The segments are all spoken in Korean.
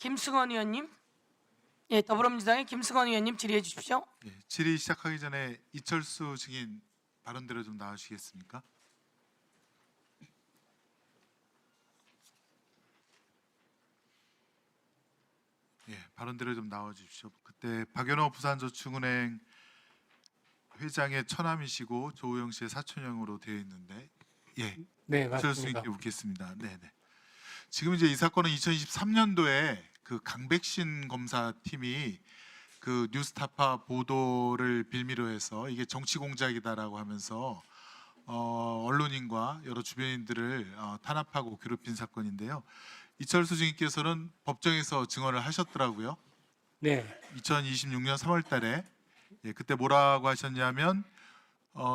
김승원 의원님, 예, 더불어민주당의 김승원 의원님 질의해 주십시오. 예, 질의 시작하기 전에 이철수 증인 발언대로 좀 나와주시겠습니까? 예, 발언대로 좀 나와 주십시오. 그때 박연호 부산저축은행 회장의 처남이시고 조우영 씨의 사촌형으로 되어 있는데, 예, 네, 이철수 맞습니다. 증인께 묻겠습니다. 네, 네. 지금 이제 이 사건은 2023년도에 그 강백신 검사팀이 그 뉴스타파 보도를 빌미로 해서 이게 정치 공작이다라고 하면서 언론인과 여러 주변인들을 탄압하고 괴롭힌 사건인데요. 이철수 증인께서는 법정에서 증언을 하셨더라고요. 네, 2026년 3월달에 예, 그때 뭐라고 하셨냐면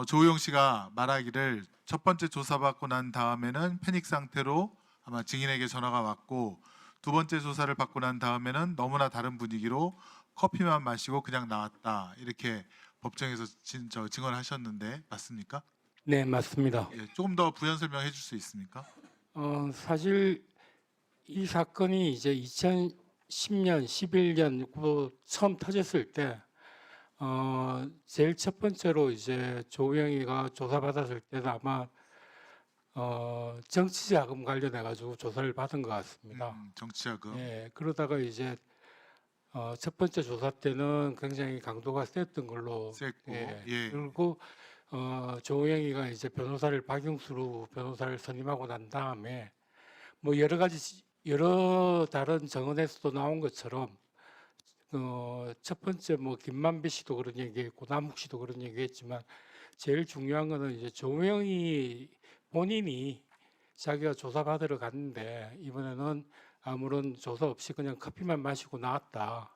조우영 씨가 말하기를 첫 번째 조사받고 난 다음에는 패닉 상태로 아마 증인에게 전화가 왔고 두 번째 조사를 받고 난 다음에는 너무나 다른 분위기로 커피만 마시고 그냥 나왔다 이렇게 법정에서 증언하셨는데 맞습니까? 네, 맞습니다. 예, 조금 더 부연 설명해 줄 수 있습니까? 사실 이 사건이 이제 2010년, 11년 처음 터졌을 때, 제일 첫 번째로 이제 조우영이가 조사받았을 때는 아마 정치자금 관련해 가지고 조사를 받은 것 같습니다. 정치자금. 예, 그러다가 이제 첫 번째 조사 때는 굉장히 강도가 셌던 걸로 셌고 예, 예. 그리고 조영이가 이제 박영수로 변호사를 선임하고 난 다음에 뭐 여러 다른 정언에서도 나온 것처럼 첫 번째 뭐 김만배 씨도 그런 얘기했고 남욱 씨도 그런 얘기했지만 제일 중요한 거는 이제 조영이 본인이 자기가 조사 받으러 갔는데 이번에는 아무런 조사 없이 그냥 커피만 마시고 나왔다.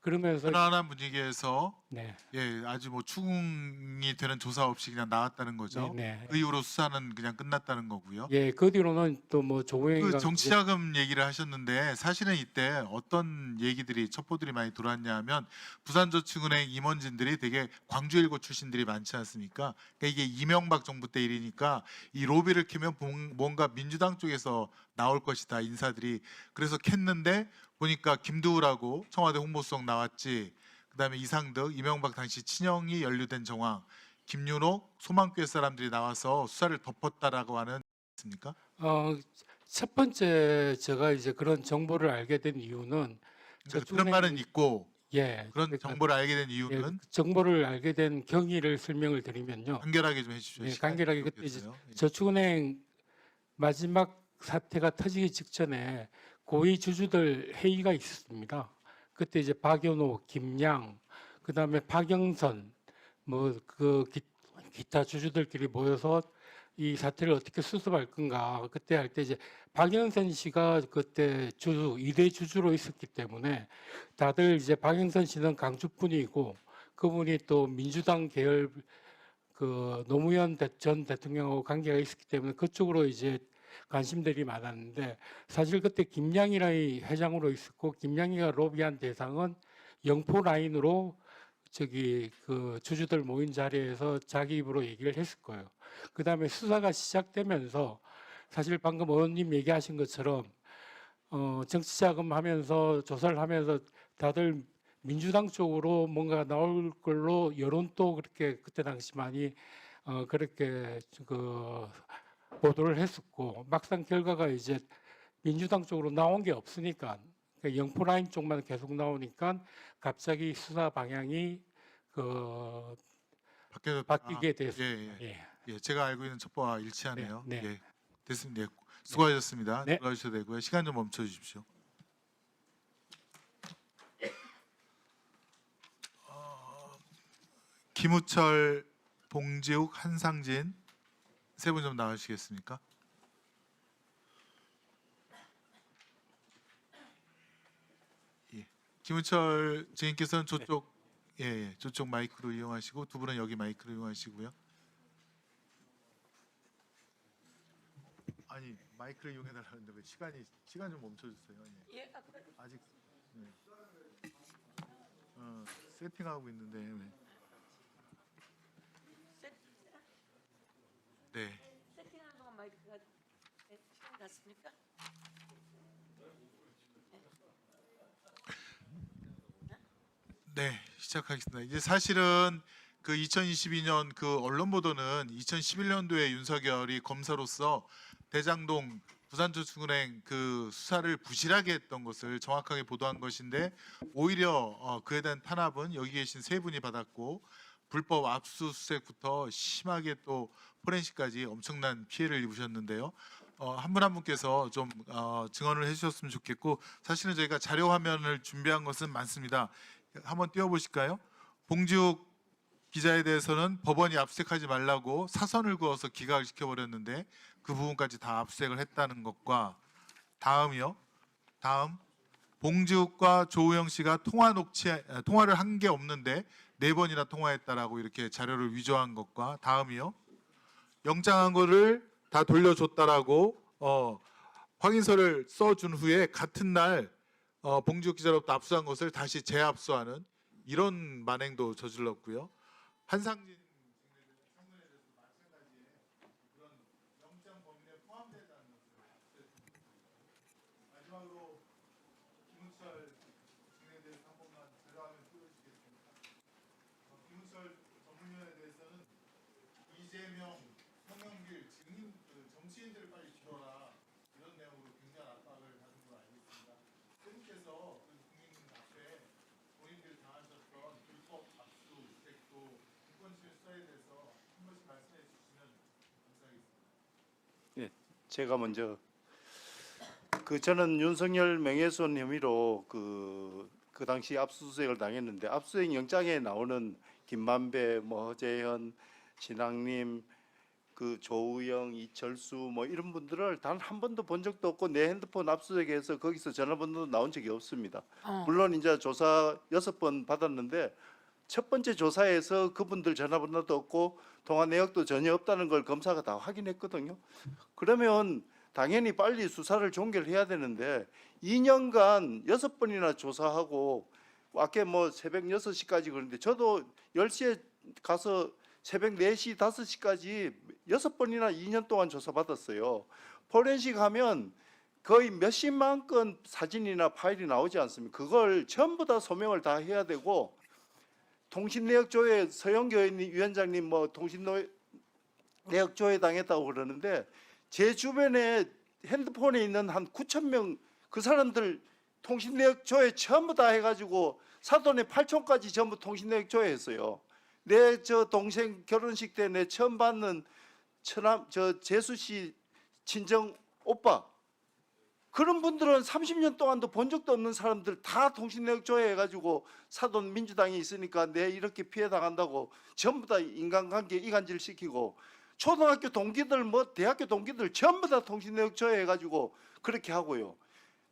그러면서 편안한 분위기에서 네, 예, 아주 뭐 추궁이 되는 조사 없이 그냥 나왔다는 네, 거죠. 네. 그 이후로 수사는 그냥 끝났다는 거고요. 예, 그 뒤로는 또 뭐 그 조영이가 정치자금 얘기를 하셨는데 사실은 이때 어떤 얘기들이 첩보들이 많이 돌았냐면 부산저축은행 임원진들이 되게 광주일고 출신들이 많지 않습니까? 그러니까 이게 이명박 정부 때 일이니까 이 로비를 캐면 뭔가 민주당 쪽에서 나올 것이다 인사들이 그래서 캤는데 보니까 김두우라고 청와대 홍보수석 나왔지. 그다음에 이상득 이명박 당시 친형이 연루된 정황, 김윤옥 소망교회 사람들이 나와서 수사를 덮었다라고 하는 있습니까? 첫 번째 제가 이제 그런 정보를 알게 된 이유는 그런 말은 있고 예, 그런 그러니까 정보를 알게 된 예, 이유는 정보를 알게 된 경위를 설명을 드리면요. 간결하게 좀 해주십시오. 예, 시간이 간결하게 그때 이제 부족해서요. 예. 저축은행 마지막 사태가 터지기 직전에 고위 주주들 회의가 있었습니다. 그때 이제 박연호, 김양, 그다음에 박영선 뭐 그 기타 주주들끼리 모여서 이 사태를 어떻게 수습할 건가 그때 할 때 이제 박영선 씨가 그때 2대 주주로 있었기 때문에 다들 이제 박영선 씨는 강주 분이고 그분이 또 민주당 계열 그 노무현 전 대통령하고 관계가 있었기 때문에 그쪽으로 이제 관심들이 많았는데 사실 그때 김양이라이 회장으로 있었고 김양이가 로비한 대상은 영포 라인으로 저기 그 주주들 모인 자리에서 자기 입으로 얘기를 했을 거예요. 그 다음에 수사가 시작되면서 사실 방금 의원님 얘기하신 것처럼 정치자금 하면서 조사를 하면서 다들 민주당 쪽으로 뭔가 나올 걸로 여론도 그렇게 그때 당시 많이 그렇게 그 보도를 했었고 막상 결과가 이제 민주당 쪽으로 나온 게 없으니까 그러니까 영포 라인 쪽만 계속 나오니까 갑자기 수사 방향이 그 바뀌게 됐습니다. 예, 예. 예, 제가 알고 있는 첩보와 일치하네요. 네, 네. 예, 됐습니다. 예, 수고하셨습니다. 네. 들어가셔도 되고요. 시간 좀 멈춰 주십시오. 김우철, 봉지욱, 한상진 세 분 좀 나와주시겠습니까? 예. 김우철 증인께서는 저쪽 예, 저쪽 마이크로 이용하시고 두 분은 여기 마이크로 이용하시고요. 아니 마이크를 이용해 달라는데 왜 시간 좀 멈춰 주세요. 예. 예, 아직 세팅하고 있는데 네. 세팅하는 동안 마이크가 시간 났습니까? 네, 시작하겠습니다. 이제 사실은 그 2022년 그 언론 보도는 2011년도에 윤석열이 검사로서 대장동 부산저축은행 그 수사를 부실하게 했던 것을 정확하게 보도한 것인데, 오히려 그에 대한 탄압은 여기 계신 세 분이 받았고, 불법 압수수색부터 심하게 또 포렌식까지 엄청난 피해를 입으셨는데요. 한 분 한 분께서 좀 증언을 해주셨으면 좋겠고, 사실은 저희가 자료 화면을 준비한 것은 많습니다. 한번 띄워보실까요? 봉지욱 기자에 대해서는 법원이 압수수색하지 말라고 사선을 그어서 기각을 시켜버렸는데 그 부분까지 다 압수수색을 했다는 것과, 다음이요. 다음, 봉지욱과 조우영 씨가 통화를 한 게 없는데 4번이나 통화했다라고 이렇게 자료를 위조한 것과, 다음이요. 영장한 거를 다 돌려줬다라고 확인서를 써준 후에 같은 날 봉지욱 기자로부터 압수한 것을 다시 재압수하는 이런 만행도 저질렀고요. 한상진 청문회에 대해서 마찬가지의 그런 영장 범위에 포함되지 않는 것을 마지막으로 김은철 증인에 대해서 한 번만 자료화면 띄워주시겠습니까? 김은철 전문위원에 대해서는 이재명, 송영길 증인 정치인들을 빨리 줄여라 이런 내용으로 굉장한 압박을 받은 걸로 알고 있습니다. 세분께서 그 국민 앞에 본인들 당하셨던 불법 압수수색도 인권실 수사에 대해서 한 번씩 말씀해 주시면 감사하겠습니다. 예, 제가 먼저 저는 윤석열 명예훼손 혐의로 그 당시 압수수색을 당했는데, 압수수색 영장에 나오는 김만배, 허재현, 신앙님, 조우영, 이철수 이런 분들을 단 한 번도 본 적도 없고, 내 핸드폰 압수수색해서 거기서 전화번호도 나온 적이 없습니다. 물론 이제 조사 6번 받았는데 첫 번째 조사에서 그분들 전화번호도 없고 통화 내역도 전혀 없다는 걸 검사가 다 확인했거든요. 그러면 당연히 빨리 수사를 종결해야 되는데 2년간 6번이나 조사하고, 아까 새벽 6시까지 그러는데 저도 10시에 가서 새벽 4시, 5시까지 6번이나 2년 동안 조사받았어요. 포렌식 하면 거의 몇십만 건 사진이나 파일이 나오지 않습니까? 그걸 전부 다 소명을 다 해야 되고, 통신내역 조회, 서영교 위원장님 통신내역 조회 당했다고 그러는데, 제 주변에 핸드폰에 있는 한 9,000명 그 사람들 통신내역 조회 전부 다 해가지고 사돈의 8촌까지 전부 통신내역 조회했어요. 내 동생 결혼식 때 내 처음 받는 재수 씨 친정 오빠, 그런 분들은 30년 동안도 본 적도 없는 사람들 다 통신내역 조회해가지고 사돈 민주당이 있으니까 내 이렇게 피해 당한다고 전부 다 인간관계 이간질 시키고, 초등학교 동기들 대학교 동기들 전부 다 통신내역 조회해가지고 그렇게 하고요.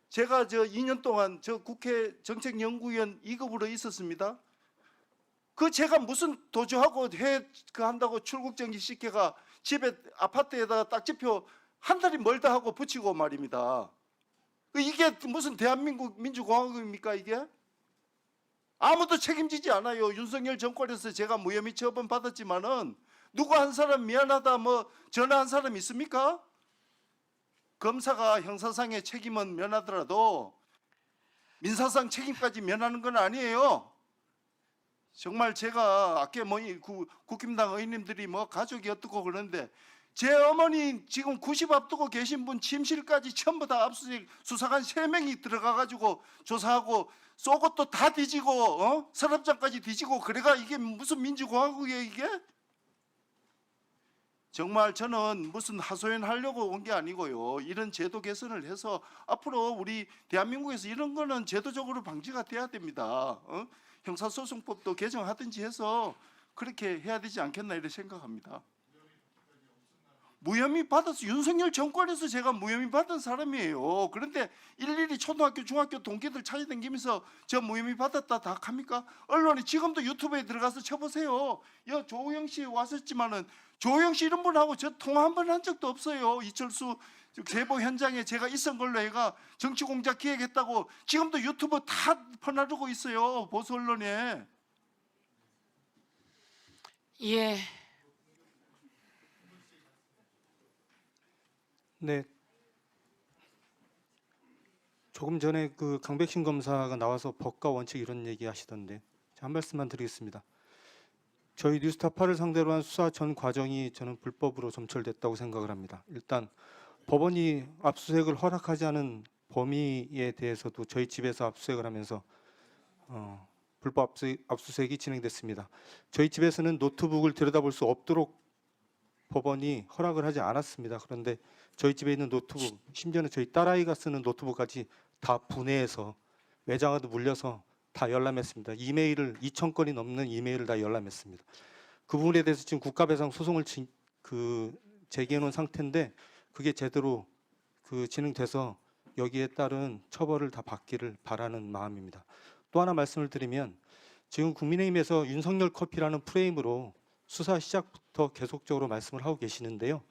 제가 2년 동안 국회 정책연구위원 2급으로 있었습니다. 제가 무슨 도주하고 한다고 출국정지 시켜가 집에 아파트에다가 딱지표 한 달이 멀다 하고 붙이고 말입니다. 이게 무슨 대한민국 민주공화국입니까 이게? 아무도 책임지지 않아요. 윤석열 정권에서 제가 무혐의 처분 받았지만은 누구 한 사람 미안하다 전화한 사람 있습니까? 검사가 형사상의 책임은 면하더라도 민사상 책임까지 면하는 건 아니에요. 정말 제가 아까 국힘당 의원님들이 가족이 어떻고 그러는데, 제 어머니 지금 90 앞두고 계신 분 침실까지 전부 다 압수수색 수사관 3명이 들어가가지고 조사하고 속옷도 다 뒤지고 서랍장까지 뒤지고, 그래가 이게 무슨 민주공화국이에요 이게? 정말 저는 무슨 하소연 하려고 온 게 아니고요. 이런 제도 개선을 해서 앞으로 우리 대한민국에서 이런 거는 제도적으로 방지가 돼야 됩니다. 형사소송법도 개정하든지 해서 그렇게 해야 되지 않겠나 이렇게 생각합니다. 무혐의 받아서, 윤석열 정권에서 제가 무혐의 받은 사람이에요. 그런데 일일이 초등학교 중학교 동기들 찾아다니면서 저 무혐의 받았다 다 합니까? 언론이 지금도 유튜브에 들어가서 쳐보세요. 조우영 씨 왔었지만은 조우영 씨 이런 분하고 저 통화 한 번 한 적도 없어요. 이철수 제보 현장에 제가 있은 걸로 해가 정치공작 기획했다고 지금도 유튜브 다 퍼나르고 있어요. 보수 언론에. 예. 네. 조금 전에 강백신 검사가 나와서 법과 원칙 이런 얘기 하시던데, 한 말씀만 드리겠습니다. 저희 뉴스타파를 상대로 한 수사 전 과정이 저는 불법으로 점철됐다고 생각을 합니다. 일단 법원이 압수수색을 허락하지 않은 범위에 대해서도 저희 집에서 압수수색을 하면서 불법 압수수색이 진행됐습니다. 저희 집에서는 노트북을 들여다볼 수 없도록 법원이 허락을 하지 않았습니다. 그런데 저희 집에 있는 노트북, 심지어는 저희 딸아이가 쓰는 노트북까지 다 분해해서 외장하드 물려서 다 열람했습니다. 이메일을 2,000건이 넘는 이메일을 다 열람했습니다. 그 부분에 대해서 지금 국가배상 소송을 제기해 놓은 상태인데 그게 제대로 진행돼서 여기에 따른 처벌을 다 받기를 바라는 마음입니다. 또 하나 말씀을 드리면 지금 국민의힘에서 윤석열 커피라는 프레임으로 수사 시작부터 계속적으로 말씀을 하고 계시는데요.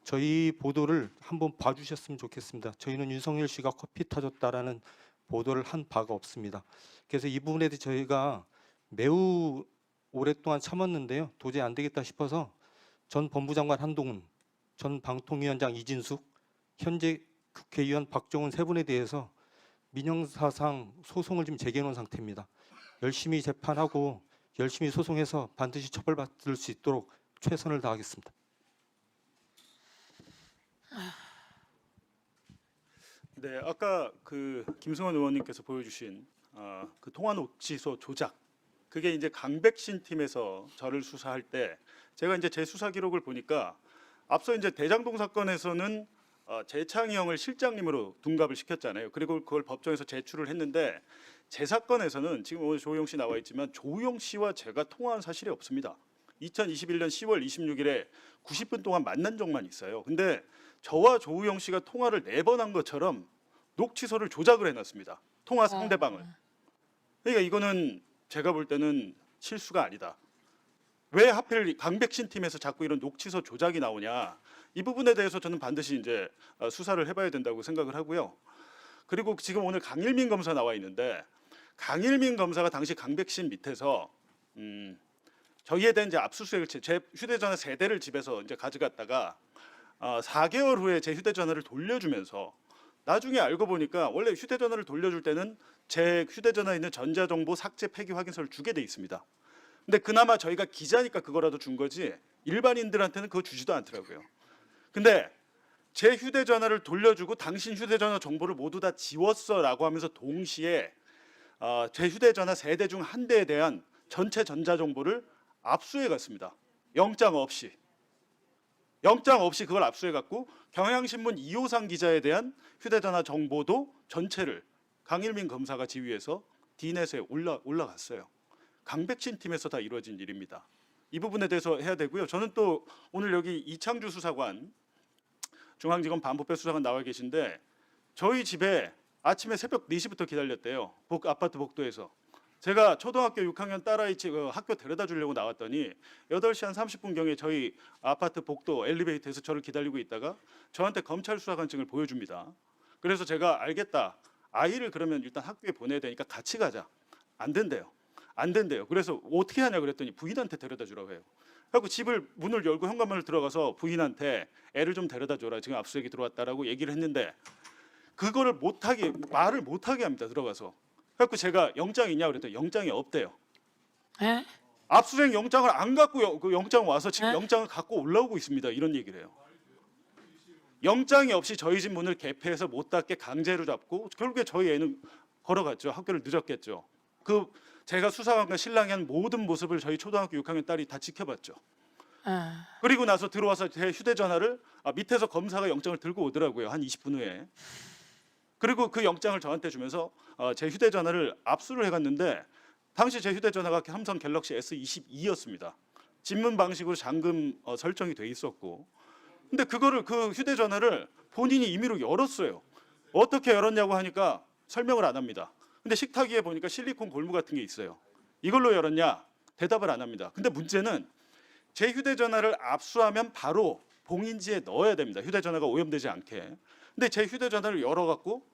저희 보도를 한번 봐주셨으면 좋겠습니다. 저희는 윤석열 씨가 커피 타줬다라는 보도를 한 바가 없습니다. 그래서 이 부분에 대해 저희가 매우 오랫동안 참았는데요. 도저히 안 되겠다 싶어서 전 법무장관 한동훈, 전 방통위원장 이진숙, 현재 국회의원 박종훈 세 분에 대해서 민형사상 소송을 지금 제기해 놓은 상태입니다. 열심히 재판하고 열심히 소송해서 반드시 처벌받을 수 있도록 최선을 다하겠습니다. 네, 아까 김승원 의원님께서 보여주신 그 통화 녹취소 조작, 그게 이제 강백신 팀에서 저를 수사할 때 제가 이제 제 수사 기록을 보니까 앞서 이제 대장동 사건에서는 재창희 형을 실장님으로 둔갑을 시켰잖아요. 그리고 그걸 법정에서 제출을 했는데 제 사건에서는 지금 오늘 조우영 씨 나와 있지만 조우영 씨와 제가 통화한 사실이 없습니다. 2021년 10월 26일에 90분 동안 만난 적만 있어요. 근데 저와 조우영 씨가 통화를 4번 한 것처럼 녹취소를 조작을 해놨습니다. 통화 상대방을. 그러니까 이거는 제가 볼 때는 실수가 아니다. 왜 하필 강백신 팀에서 자꾸 이런 녹취소 조작이 나오냐? 이 부분에 대해서 저는 반드시 이제 수사를 해봐야 된다고 생각을 하고요. 그리고 지금 오늘 강일민 검사 나와 있는데 강일민 검사가 당시 강백신 밑에서 저희에 대한 이제 압수수색을 제 휴대전화 3대를 집에서 이제 가져갔다가 4개월 후에 제 휴대전화를 돌려주면서 나중에 알고 보니까 원래 휴대전화를 돌려줄 때는 제 휴대전화에 있는 전자정보 삭제 폐기 확인서를 주게 돼 있습니다. 근데 그나마 저희가 기자니까 그거라도 준 거지 일반인들한테는 그거 주지도 않더라고요. 근데 제 휴대전화를 돌려주고 당신 휴대전화 정보를 모두 다 지웠어라고 하면서 동시에 제 휴대전화 3대 중 1대에 대한 전체 전자정보를 압수해 갔습니다. 영장 없이 그걸 압수해 갖고 경향신문 이호상 기자에 대한 휴대전화 정보도 전체를 강일민 검사가 지휘해서 D넷에 올라갔어요. 강백신 팀에서 다 이루어진 일입니다. 이 부분에 대해서 해야 되고요. 저는 또 오늘 여기 이창주 수사관, 중앙지검 반부패 수사관 나와 계신데 저희 집에 아침에 새벽 4시부터 기다렸대요. 아파트 복도에서. 제가 초등학교 6학년 딸아이 학교 데려다 주려고 나왔더니 8시 한 30분경에 저희 아파트 복도 엘리베이터에서 저를 기다리고 있다가 저한테 검찰 수사관증을 보여줍니다. 그래서 제가 알겠다. 아이를 그러면 일단 학교에 보내야 되니까 같이 가자. 안 된대요. 그래서 어떻게 하냐 그랬더니 부인한테 데려다 주라고 해요. 그래서 집을 문을 열고 현관문을 들어가서 부인한테 애를 좀 데려다 줘라. 지금 압수수색이 들어왔다라고 얘기를 했는데 그거를 말을 못하게 합니다. 들어가서. 그래서 제가 영장이 있냐 그랬더니 영장이 없대요. 예? 압수수색 영장을 안 갖고 그 영장 와서 지금 네? 영장을 갖고 올라오고 있습니다. 이런 얘기를 해요. 영장이 없이 저희 집 문을 개폐해서 못 닫게 강제로 잡고 결국에 저희 애는 걸어갔죠. 학교를 늦었겠죠. 제가 수사관과 신랑이 한 모든 모습을 저희 초등학교 6학년 딸이 다 지켜봤죠. 그리고 나서 들어와서 제 휴대전화를 밑에서 검사가 영장을 들고 오더라고요. 한 20분 후에. 그리고 그 영장을 저한테 주면서 제 휴대전화를 압수를 해갔는데 당시 제 휴대전화가 삼성 갤럭시 S22였습니다. 집문 방식으로 잠금 설정이 돼 있었고 근데 그 휴대전화를 본인이 임의로 열었어요. 어떻게 열었냐고 하니까 설명을 안 합니다. 근데 식탁 위에 보니까 실리콘 골무 같은 게 있어요. 이걸로 열었냐? 대답을 안 합니다. 근데 문제는 제 휴대전화를 압수하면 바로 봉인지에 넣어야 됩니다. 휴대전화가 오염되지 않게. 근데 제 휴대전화를 열어갖고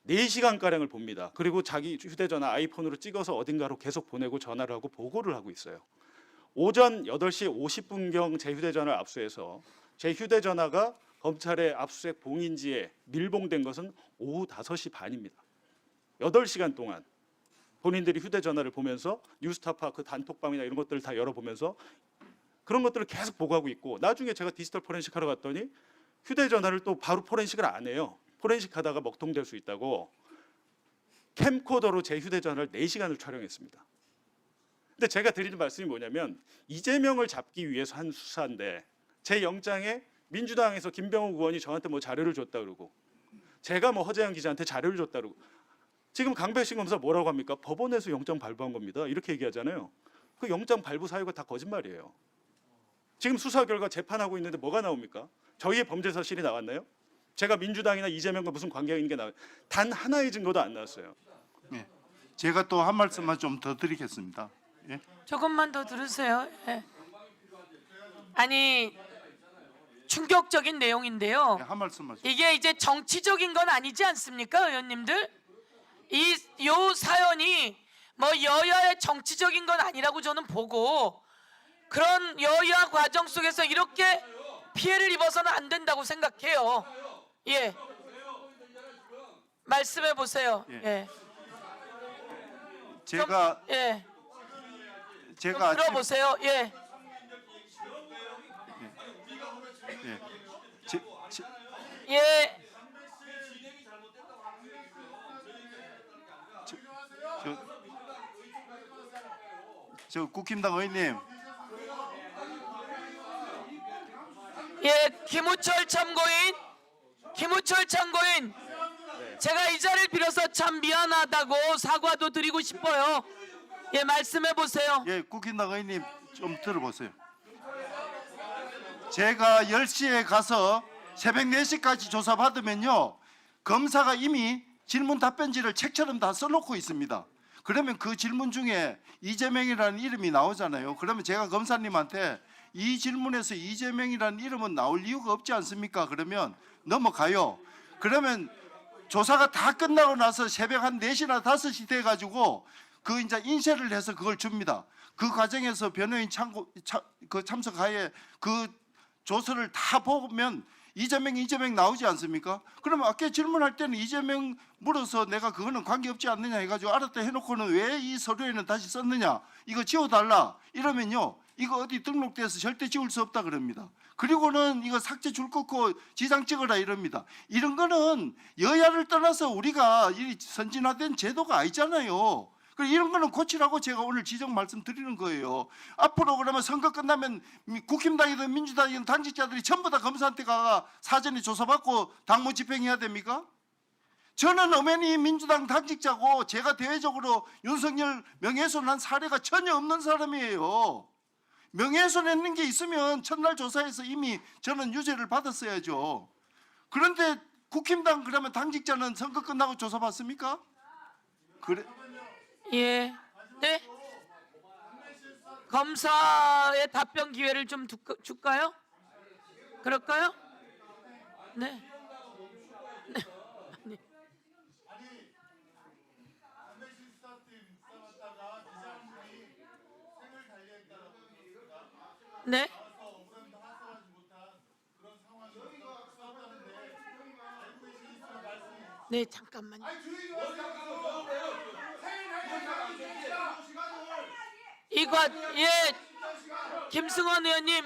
4시간가량을 봅니다. 그리고 자기 휴대전화 아이폰으로 찍어서 어딘가로 계속 보내고 전화를 하고 보고를 하고 있어요. 오전 8시 50분경 제 휴대전화를 압수해서 제 휴대전화가 검찰의 압수수색 봉인지에 밀봉된 것은 오후 5시 반입니다. 8시간 동안 본인들이 휴대전화를 보면서 뉴스타파 그 단톡방이나 이런 것들을 다 열어보면서 그런 것들을 계속 보고하고 있고, 나중에 제가 디지털 포렌식 하러 갔더니 휴대전화를 또 바로 포렌식을 안 해요. 포렌식 하다가 먹통될 수 있다고 캠코더로 제 휴대전화를 4시간을 촬영했습니다. 근데 제가 드리는 말씀이 뭐냐면, 이재명을 잡기 위해서 한 수사인데 제 영장에 민주당에서 김병욱 의원이 저한테 뭐 자료를 줬다 그러고, 제가 뭐 허재영 기자한테 자료를 줬다 그러고, 지금 강백신 검사 뭐라고 합니까? 법원에서 영장 발부한 겁니다. 이렇게 얘기하잖아요. 그 영장 발부 사유가 다 거짓말이에요. 지금 수사 결과 재판하고 있는데 뭐가 나옵니까? 저희의 범죄 사실이 나왔나요? 제가 민주당이나 이재명과 무슨 관계가 있는 게 나와요? 단 하나의 증거도 안 나왔어요. 예. 제가 또 한 말씀만 좀 더 드리겠습니다. 예. 조금만 더 들으세요. 예. 아니 충격적인 내용인데요. 예, 한 말씀만 좀. 이게 이제 정치적인 건 아니지 않습니까, 의원님들? 요 사연이 뭐 여야의 정치적인 건 아니라고 저는 보고, 그런 여야 과정 속에서 이렇게 피해를 입어서는 안 된다고 생각해요. 예. 말씀해 보세요. 예. 예. 제가 예. 제가 아침- 들어보세요. 예. 예. 제- 예. 저 국힘당 의원님, 예, 김우철 참고인, 제가 이 자리를 빌어서 참 미안하다고 사과도 드리고 싶어요. 예, 말씀해 보세요. 예, 국힘당 의원님 좀 들어보세요. 제가 10시에 가서 새벽 4시까지 조사받으면요, 검사가 이미 질문 답변지를 책처럼 다 써놓고 있습니다. 그러면 그 질문 중에 이재명이라는 이름이 나오잖아요. 그러면 제가 검사님한테 이 질문에서 이재명이라는 이름은 나올 이유가 없지 않습니까? 그러면 넘어가요. 그러면 조사가 다 끝나고 나서 새벽 한 4시나 5시 돼가지고 그 이제 인쇄를 해서 그걸 줍니다. 그 과정에서 변호인 참석하에 그 조서를 다 보면 이재명 나오지 않습니까? 그러면 아까 질문할 때는 이재명 물어서 내가 그거는 관계없지 않느냐 해가지고 알았다 해놓고는 왜 이 서류에는 다시 썼느냐, 이거 지워달라 이러면요, 이거 어디 등록돼서 절대 지울 수 없다 그럽니다. 그리고는 이거 삭제 줄 긋고 지장 찍어라 이럽니다. 이런 거는 여야를 떠나서 우리가 이 선진화된 제도가 아니잖아요. 이런 거는 고치라고 제가 오늘 지적 말씀드리는 거예요. 앞으로 그러면 선거 끝나면 국힘당이든 민주당이든 당직자들이 전부 다 검사한테 가 사전에 조사받고 당무 집행해야 됩니까? 저는 엄연히 민주당 당직자고 제가 대외적으로 윤석열 명예훼손한 사례가 전혀 없는 사람이에요. 명예훼손했는 게 있으면 첫날 조사에서 이미 저는 유죄를 받았어야죠. 그런데 국힘당 그러면 당직자는 선거 끝나고 조사받습니까? 그래. 예. 네. 검사의 답변 기회를 좀 줄까요? 그럴까요? 네. 네. 네. 네, 잠깐만요. 예, 김승원 의원님,